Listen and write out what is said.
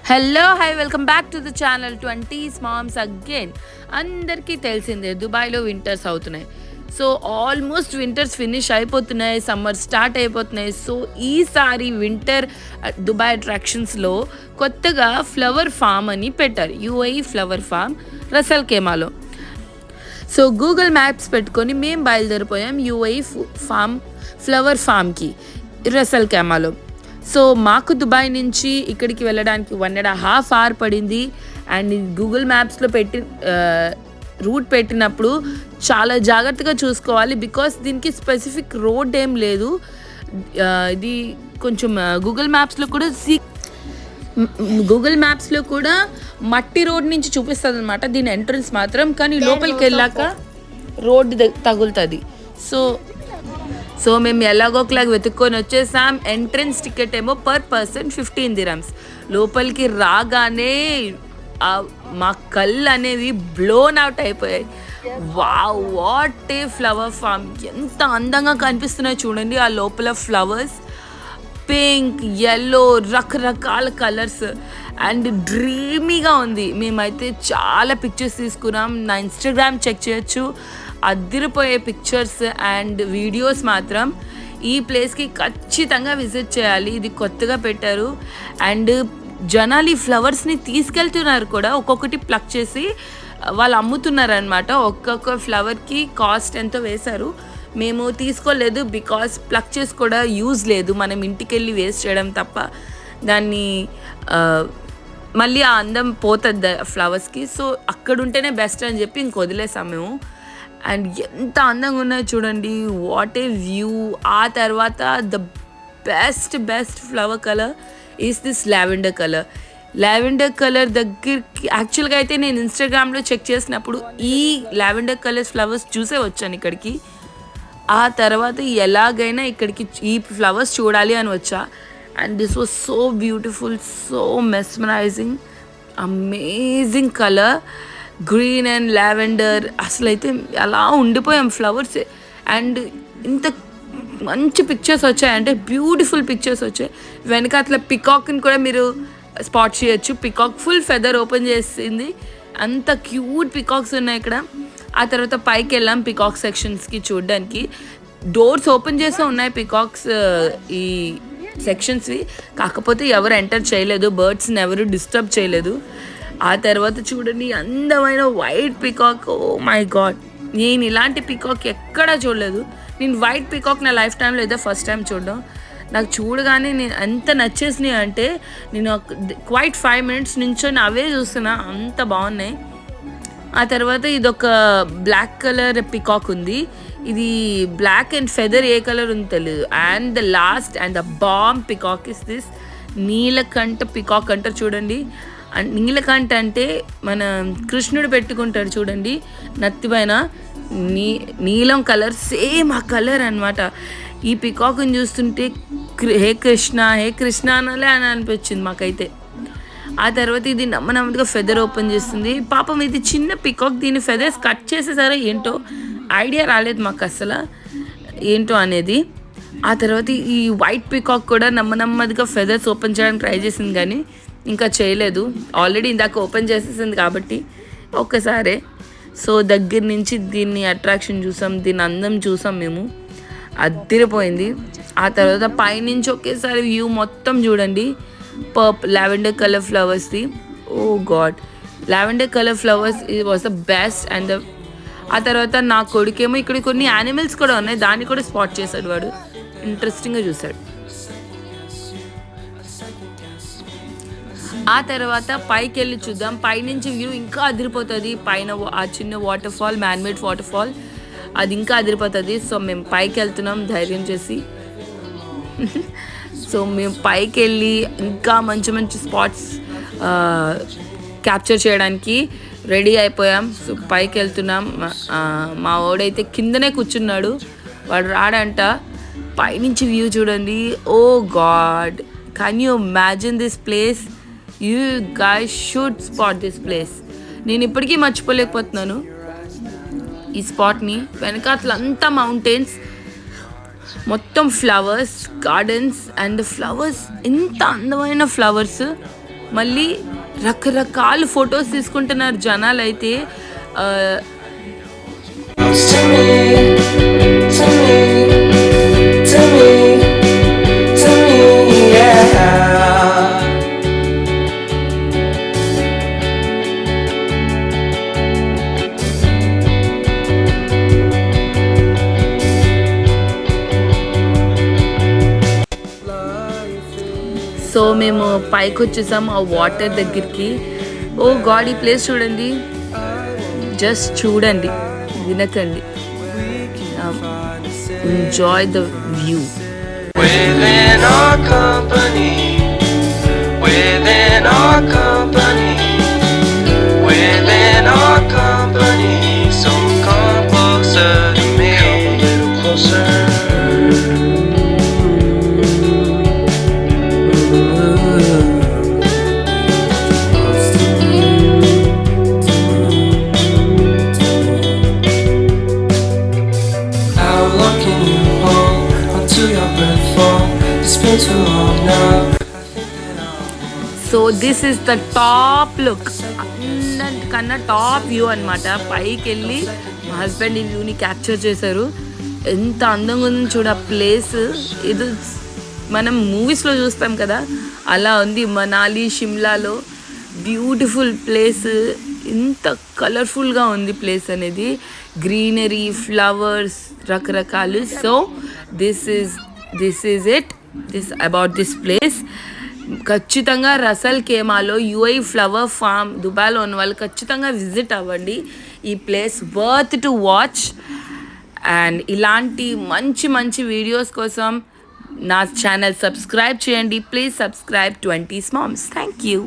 Hello hi welcome back to the channel 20s moms again. అందరికీ తెలిసిందే దుబాయ్లో winters అవుతున్నాయి. సో ఆల్మోస్ట్ వింటర్స్ ఫినిష్ అయిపోతున్నాయి, సమ్మర్ స్టార్ట్ అయిపోతున్నాయి. సో ఈసారి వింటర్ దుబాయ్ అట్రాక్షన్స్లో కొత్తగా ఫ్లవర్ ఫామ్ అని పెట్టారు. యుఏఈ ఫ్లవర్ ఫామ్ రసల్ ఖేమాలో. సో గూగుల్ మ్యాప్స్ పెట్టుకొని మేము బయలుదేరిపోయాం యుఏఈ ఫ్లవర్ ఫామ్కి రసల్ ఖేమాలో. సో మాకు దుబాయ్ నుంచి ఇక్కడికి వెళ్ళడానికి 1.5 hour పడింది. అండ్ గూగుల్ మ్యాప్స్లో రూట్ పెట్టినప్పుడు చాలా జాగ్రత్తగా చూసుకోవాలి, బికాస్ దీనికి స్పెసిఫిక్ రోడ్ ఏం లేదు. ఇది కొంచెం గూగుల్ మ్యాప్స్లో కూడా మట్టి రోడ్ నుంచి చూపిస్తుంది అనమాట దీని ఎంట్రన్స్ మాత్రం, కానీ లోపలికి వెళ్ళాక రోడ్డు తగులుతుంది. సో మేము ఎలాగోకలాగా వెతుక్కొని వచ్చేసాం. ఎంట్రన్స్ టికెట్ ఏమో పర్ పర్సన్ 15 dirhams. లోపలికి రాగానే మా కళ్ళు అనేవి బ్లోన్ అవుట్ అయిపోయాయి. Wow, what a flower farm! ఎంత అందంగా కనిపిస్తున్నాయి చూడండి. ఆ లోపల ఫ్లవర్స్ పింక్, ఎల్లో, రకరకాల కలర్స్ అండ్ డ్రీమీగా ఉంది. మేమైతే చాలా పిక్చర్స్ తీసుకున్నాం. నా ఇన్స్టాగ్రామ్ చెక్ చేయొచ్చు, అదిరిపోయే పిక్చర్స్ అండ్ వీడియోస్ మాత్రం. ఈ ప్లేస్కి ఖచ్చితంగా విజిట్ చేయాలి. ఇది కొత్తగా పెట్టారు అండ్ జనాలు ఈ ఫ్లవర్స్ని తీసుకెళ్తున్నారు కూడా. ఒక్కొక్కటి ప్లక్ చేసి వాళ్ళు అమ్ముతున్నారు అనమాట. ఒక్కొక్క ఫ్లవర్కి కాస్ట్ ఎంతో వేశారు. మేము తీసుకోలేదు, బికాస్ ప్లక్ చేసి కూడా యూజ్ లేదు. మనం ఇంటికి వెళ్ళి వేస్ట్ చేయడం తప్ప దాన్ని మళ్ళీ ఆ అందం పోతుంది ఫ్లవర్స్కి. సో అక్కడ ఉంటేనే బెస్ట్ అని చెప్పి ఇంక వదిలేసాం మేము. అండ్ ఎంత అందంగా ఉన్నాయో చూడండి, వాట్ ఏ వ్యూ. ఆ తర్వాత the best flower colour is this lavender colour దగ్గరికి. యాక్చువల్గా అయితే నేను ఇన్స్టాగ్రామ్లో చెక్ చేసినప్పుడు ఈ లావెండర్ కలర్స్ ఫ్లవర్స్ చూసే వచ్చాను ఇక్కడికి. ఆ తర్వాత ఎలాగైనా ఇక్కడికి ఈ ఫ్లవర్స్ చూడాలి అని వచ్చా. And this was so beautiful, so mesmerising, amazing colour, green and lavender. అసలు అయితే అలా ఉండిపోయాం ఫ్లవర్స్. అండ్ ఇంత మంచి పిక్చర్స్ వచ్చాయంటే బ్యూటిఫుల్ పిక్చర్స్ వచ్చాయి. వెనక అట్లా పికాక్ని కూడా మీరు స్పాట్ చేయొచ్చు. పికాక్ ఫుల్ ఫెదర్ ఓపెన్ చేసింది, అంత క్యూట్ పికాక్స్ ఉన్నాయి ఇక్కడ. ఆ తర్వాత పైకి వెళ్ళాం పికాక్ సెక్షన్స్కి చూడడానికి. డోర్స్ ఓపెన్ చేసే ఉన్నాయి పికాక్స్ ఈ సెక్షన్స్వి, కాకపోతే ఎవరు ఎంటర్ చేయలేదు, బర్డ్స్ని ఎవరు డిస్టర్బ్ చేయలేదు. ఆ తర్వాత చూడండి అందమైన white peacock. Oh my god, నేను ఇలాంటి పికాక్ ఎక్కడా చూడలేదు. నేను వైట్ పికాక్ నా లైఫ్ టైంలో ఏదో ఫస్ట్ టైం చూడడం. నాకు చూడగానే నేను ఎంత నచ్చేసినాయి అంటే నేను క్వైట్ 5 minutes నుంచొని అవే చూస్తున్నా, అంత బాగున్నాయి. ఆ తర్వాత ఇదొక బ్లాక్ కలర్ పికాక్ ఉంది. ఇది బ్లాక్ అండ్ ఫెదర్ ఏ కలర్ ఉందో తెలియదు. And the last and the bomb peacock is this నీలకంఠ పికాక్ అంటారు చూడండి. అండ్ నీలకంఠ అంటే మన కృష్ణుడు పెట్టుకుంటాడు చూడండి నత్తి పైన, నీలం కలర్, సేమ్ ఆ కలర్ అనమాట. ఈ పికాక్ని చూస్తుంటే హే కృష్ణ అనాలే అని అనిపించింది మాకైతే. ఆ తర్వాత ఇది నెమ్మదిగా ఫెదర్ ఓపెన్ చేస్తుంది. పాపం ఇది చిన్న పికాక్, దీని ఫెదర్స్ కట్ చేసేసారో ఏంటో ఐడియా రాలేదు మాకు అసలు ఏంటో అనేది. ఆ తర్వాత ఈ వైట్ పికాక్ కూడా నెమ్మదిగా ఫెదర్స్ ఓపెన్ చేయడానికి ట్రై చేసింది, కానీ ఇంకా చేయలేదు. ఆల్రెడీ ఇందాక ఓపెన్ చేసేసింది కాబట్టి ఒక్కసారే. సో దగ్గర నుంచి దీన్ని అట్రాక్షన్ చూసాం, దీని అందం చూసాం మేము, అదిరిపోయింది. ఆ తర్వాత పైనుంచి ఒకేసారి వ్యూ మొత్తం చూడండి, లావెండర్ కలర్ ఫ్లవర్స్ది. Oh god, lavender colour flowers was the best. And ఆ తర్వాత నా కొడుకేమో ఇక్కడ కొన్ని యానిమల్స్ కూడా ఉన్నాయి, దాన్ని కూడా స్పాట్ చేశాడు వాడు, ఇంట్రెస్టింగ్గా చూశాడు. ఆ తర్వాత పైకి వెళ్ళి చూద్దాం. పైనుంచి వ్యూ ఇంకా అదిరిపోతుంది. పైన ఆ చిన్న water fall, man-made water fall, అది ఇంకా అదిరిపోతుంది. సో మేము పైకి వెళ్తున్నాం ధైర్యం చేసి. సో మేము పైకి వెళ్ళి ఇంకా మంచి స్పాట్స్ క్యాప్చర్ చేయడానికి రెడీ అయిపోయాం. సో పైకి వెళ్తున్నాం. మా వాడైతే కిందనే కూర్చున్నాడు, వాడు రాడంట. పైనుంచి వ్యూ చూడండి. Oh god, can you imagine this place? You guys should spot this place. నేను ఇప్పటికీ మర్చిపోలేకపోతున్నాను ఈ స్పాట్ని. వెనక అట్లంతా మౌంటైన్స్, మొత్తం ఫ్లవర్స్ గార్డెన్స్. అండ్ ఫ్లవర్స్ ఎంత అందమైన ఫ్లవర్స్, మళ్ళీ రకరకాల ఫొటోస్ తీసుకుంటున్నారు జనాలు అయితే. To me, to me, to me, to me, yeah. So మేము పైకి వచ్చేసాము ఆ వాటర్ దగ్గరికి. ఓ గాడ్, ఈ ప్లేస్ చూడండి, జస్ట్ చూడండి, వినకండి. Enjoy the view. Within our company, within our company, within our company, so come closer to me, come a little closer. How long can you hold until your breath falls? It's been too long now. So this is the top look, అందరికన్నా top view అనమాట. పైకి వెళ్ళి మా husband ఈ వ్యూని capture చేశారు. ఎంత అందంగా ఉందని చూడ ప్లేస్. ఇది మనం మూవీస్లో చూస్తాం కదా, అలా ఉంది. మనాలి, షిమ్లాలో బ్యూటిఫుల్ ప్లేస్. ఇంత కలర్ఫుల్గా ఉంది ప్లేస్ అనేది, గ్రీనరీ, ఫ్లవర్స్, రకరకాలు. So this is it about this place. ఖచ్చితంగా రసల్ కేమాలో యుఐ ఫ్లవర్ ఫామ్ దుబాయ్లో ఉన్న వాళ్ళు ఖచ్చితంగా విజిట్ అవ్వండి. ఈ place worth to watch. And ఇలాంటి మంచి మంచి వీడియోస్ కోసం నా ఛానల్ సబ్స్క్రైబ్ చేయండి. Please subscribe 20s Moms. Thank you.